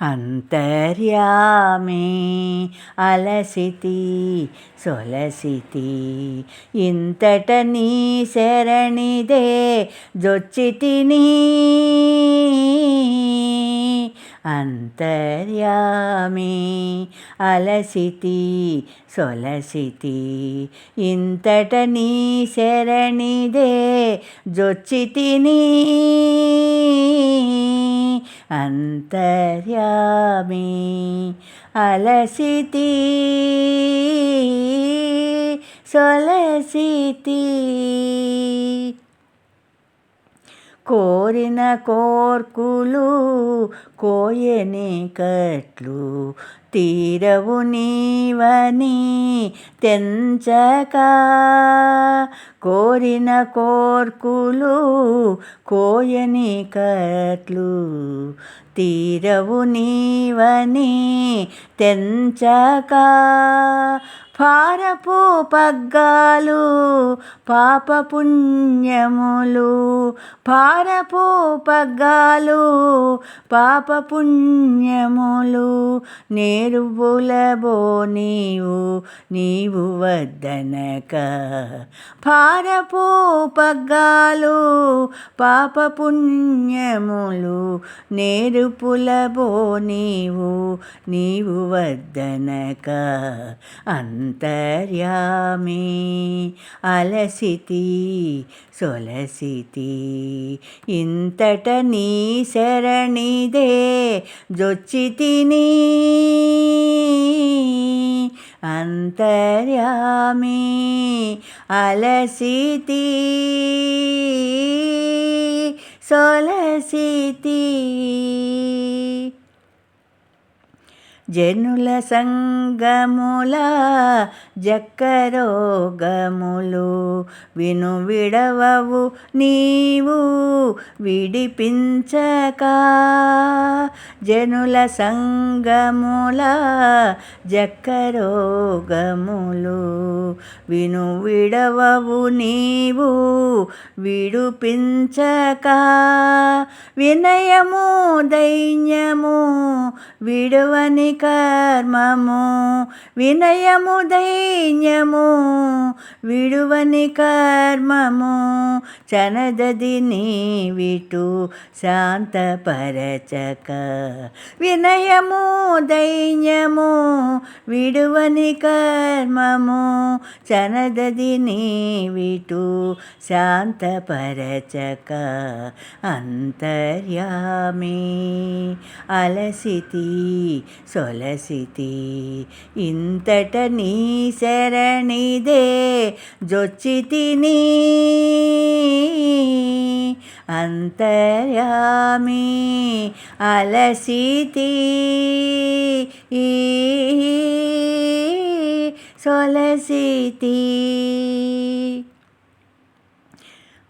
అంతర్యామి అలసితి సొలసితి ఇంతట నీ శరణిదే జొచ్చితిని అంతర్యామి అలసితి సొలసితి ఇంతట నీ శరణిదే జొచ్చితిని అంతర్యామి అలసితి సొలసితి కోరిన కోర్కులు కోయని కట్లు తీరవు నీవని తెంచక కోరిన కోర్కులు కోయని కట్లు తీరవు నీవని తెంచక భారపు పగ్గాలు పాపపుణ్యములు భారపు పగ్గాలు పాపపుణ్యములు నేరుబులబో నీవు వద్దనక భారపు పగ్గాలు పాపపుణ్యములు నేరుపులబో నీవు వద్దనక అంతర్యామి అలసితి సొలసితి ఇంతట నీ శరణిదే జొచ్చితిని అంతర్యామి అలసితి సొలసితి జనుల సంగముల జక్కరోగములు విడవవు నీవు విడిపించక జనుల సంగముల జక్కరోగములు విడవవు నీవు విడిపించక వినయము దైన్యము విడువని కర్మము వినయము దైన్యము విడువని కర్మము చనదది నీవిటు శాంతపరచక వినయము దైన్యము విడువని కర్మము చనదది నీవిటు శాంతపరచక అంతర్యామి అలసితి సొలసితి ఇంతట నీ శరణిదే జొచ్చితిని అంతర్యామి అలసితి సొలసితి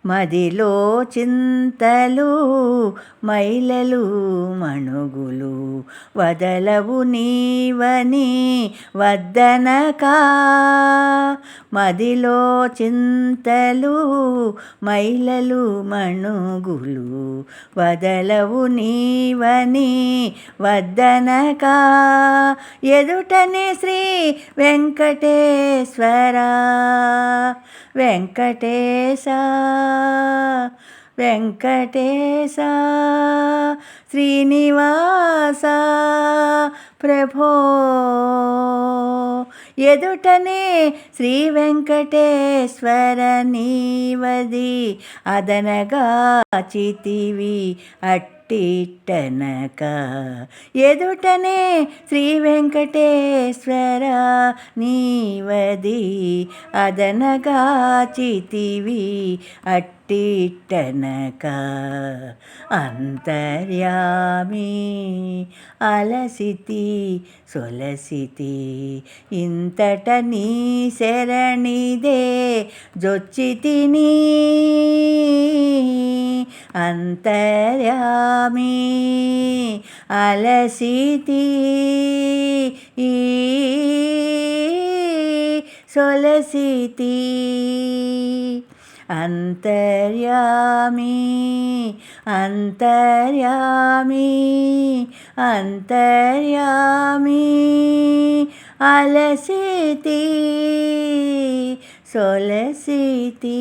మదిలో చింతలు మైలలు మణుగులు వదలవు నీవని వద్దనక మదిలో చింతలు మైలలు మణుగులు వదలవు నీవని వద్దనక ఎదుటనే శ్రీ వెంకటేశ్వర వెంకటేశ వెంకటేశ శ్రీనివాస ప్రభో ఎదుటనే శ్రీ వెంకటేశ్వర నీవది అదనగా చితివి అట్టిట్టనక ఎదుటనే శ్రీ వెంకటేశ్వర నీవది అదనగా చితివి అట్టిట్టనక అంతర్యామి అలసితి సొలసితి ఇంతట నీ శరణిదే జొచ్చితిని అంతర్యామి అలసితి సొలసితి అంతర్యామి అంతర్యామి అంతర్యామి అలసితి సొలసితి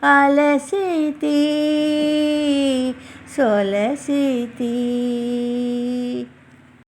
అలసితి సొలసితి.